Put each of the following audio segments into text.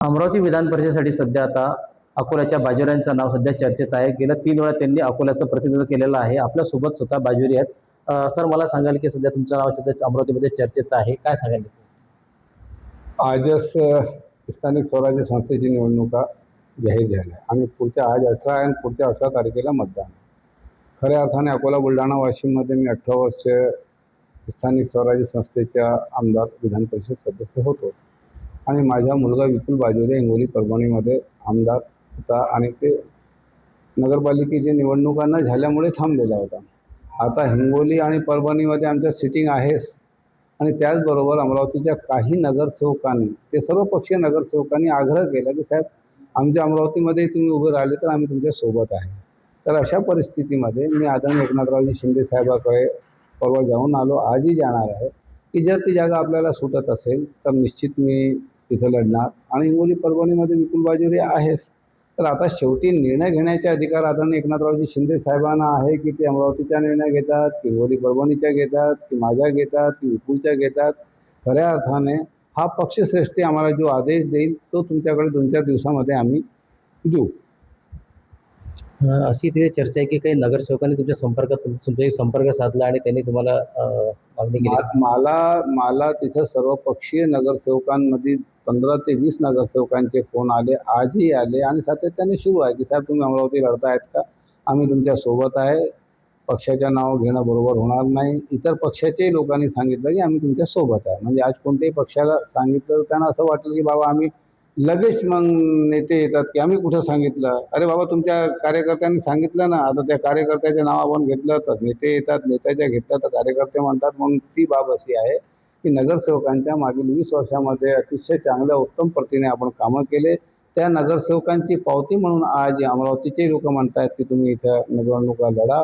अमरावती विधान परिषदेसाठी सध्या आता अकोल्याच्या बाजोऱ्यांचं नाव सध्या चर्चेत आहे। गेल्या 3 वेळा त्यांनी अकोल्याचं प्रतिनिधित्व केलेलं आहे। आपल्यासोबत स्वतः बाजोरी आहेत। सर, मला सांगाल की सध्या तुमचं नाव सध्या अमरावतीमध्ये चर्चेत आहे, काय सांगाल? आजच स्थानिक स्वराज्य संस्थेची निवडणुका जाहीर झाल्या आणि पुढच्या आज 18 आणि पुढच्या 18 तारखेला मतदान। खऱ्या अर्थाने अकोला, बुलढाणा, वाशिममध्ये मी 18 वर्ष स्थानिक स्वराज्य संस्थेच्या आमदार, विधान परिषद सदस्य होतो आणि माझा मुलगा विपुल बाजोरी हिंगोली, परभणीमध्ये आमदार होता आणि ते नगरपालिकेची निवडणुका न झाल्यामुळे थांबलेला होता। आता हिंगोली आणि परभणीमध्ये आमच्या सिटिंग आहेच आणि त्याचबरोबर अमरावतीच्या काही नगरसेवकांनी, ते सर्वपक्षीय नगरसेवकांनी आग्रह केला की साहेब, आमच्या अमरावतीमध्ये तुम्ही उभे राहिले तर आम्ही तुमच्या सोबत आहे। तर अशा परिस्थितीमध्ये मी आदरणीय एकनाथरावजी शिंदे साहेबांकडे परवा जाऊन आलो, आजही जाणार आहे की जर ती जागा आपल्याला सुटत असेल तर निश्चित मी तिथं लढणार आणि हिंगोली, परभणीमध्ये विपुल बाजोरी आहेच। तर आता शेवटी निर्णय घेण्याचे अधिकार आदरणीय एकनाथरावजी शिंदे साहेबांना आहे की ते अमरावतीचा निर्णय घेतात, की हिंगोली परभणीच्या घेतात, की माझ्या घेतात, की विपुलच्या घेतात। खऱ्या अर्थाने हा पक्षश्रेष्ठी आम्हाला जो आदेश देईल तो तुमच्याकडे 2-4 दिवसामध्ये आम्ही देऊ। अशी तिथे चर्चा आहे की काही नगरसेवकांनी तुमच्याशी संपर्क साधला आणि त्यांनी तुम्हाला मागणी केली। मला तिथं सर्वपक्षीय नगरसेवकांमध्ये 15 ते 20 नगरसेवकांचे फोन आले, आजही आले आणि सातत्याने सुरू आहे की साहेब, तुम्ही अमरावती लढतायत का? आम्ही तुमच्या सोबत आहे, पक्षाच्या नाव घेणं बरोबर होणार नाही। इतर पक्षाच्याही लोकांनी सांगितलं की आम्ही तुमच्या सोबत आहे। म्हणजे आज कोणत्याही पक्षाला सांगितलं तर त्यांना असं वाटेल की बाबा आम्ही लगेच मग नेते येतात की आम्ही कुठं सांगितलं। अरे बाबा, तुमच्या कार्यकर्त्यांनी सांगितलं ना, आता त्या कार्यकर्त्याचे नाव आपण घेतलं तर नेते येतात, नेत्याच्या घेतलं तर कार्यकर्ते म्हणतात। म्हणून ती बाब अशी आहे की नगरसेवकांच्या मागील 20 वर्षामध्ये अतिशय चांगल्या उत्तम प्रतीने आपण कामं केले, त्या नगरसेवकांची पावती म्हणून आज अमरावतीचे लोक म्हणतात की तुम्ही इथं निवडणुका लढा।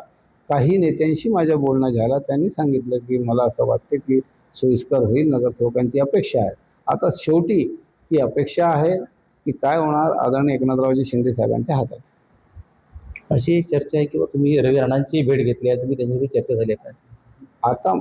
काही नेत्यांशी माझं बोलणं झालं, त्यांनी सांगितलं की मला असं वाटतं की सोयीस्कर होईल, नगरसेवकांची अपेक्षा आहे। आता शेवटी ही अपेक्षा आहे की काय होणार आदरणीय एकनाथरावजी शिंदे साहेबांच्या हातात। अशी चर्चा आहे की तुम्ही रवी राणांची भेट घेतली आहे, तुम्ही त्यांच्याशी चर्चा झाली आहे का? आता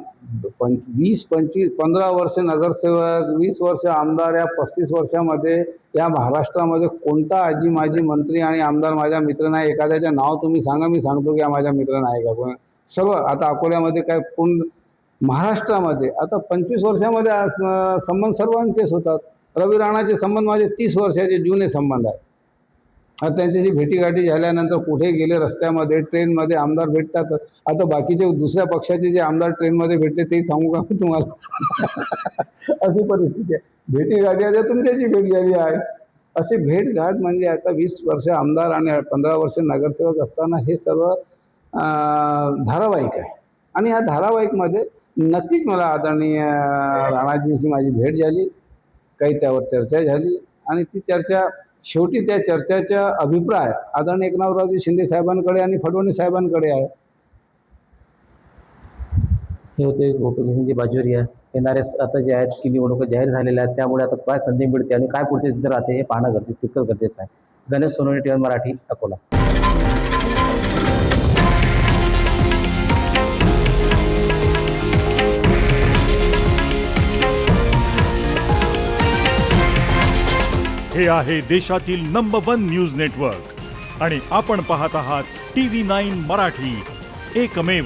15 वर्ष नगरसेवक, 20 वर्ष आमदार, या 35 वर्षामध्ये या महाराष्ट्रामध्ये कोणता आजी माजी मंत्री आणि आमदार माझा मित्र नाही? एखाद्याचं नाव तुम्ही सांगा, मी सांगतो की हा माझा मित्र नाही का कोण? सर्व आता अकोल्यामध्ये काय पूर्ण महाराष्ट्रामध्ये आता 25 वर्षामध्ये संबंध सर्वांचेच होतात। रवी राणाचे संबंध माझे 30 वर्षाचे जुने संबंध आहेत। आता त्यांच्याशी भेटीगाठी झाल्यानंतर कुठे गेले, रस्त्यामध्ये, ट्रेनमध्ये आमदार भेटतात। आता बाकीचे दुसऱ्या पक्षाचे जे आमदार ट्रेनमध्ये भेटले ते सांगू का तुम्हाला? अशी परिस्थिती आहे। भेटीगाठी आता तुमच्याशी भेट झाली आहे। अशी भेटघाट म्हणजे आता 20 वर्ष आमदार आणि 15 वर्ष नगरसेवक असताना हे सर्व धारावाहिक आहे आणि या धारावाहिकमध्ये नक्कीच मला आदरणीय राणाजींशी माझी भेट झाली, काही त्यावर चर्चा झाली आणि ती चर्चा शेवटी त्या चर्चेचा अभिप्राय आदरणीय एकनाथरावजी शिंदे साहेबांकडे आणि फडणवीस साहेबांकडे आहे। हे होते गोपीचंदजी बाजोरी आहे। येणारे आता जे आहेत की निवडणुका जाहीर झालेल्या आहेत, त्यामुळे आता काय संधी मिळते आणि काय पुढचे चित्र राहते हे पाहणं तितकं गरजेचं आहे। गणेश सोनवणे, TN मराठी, अकोला। हे आहे देशातील नंबर 1 न्यूज नेटवर्क आणि आपण पाहत आहात TV9 मराठी, एकमेव।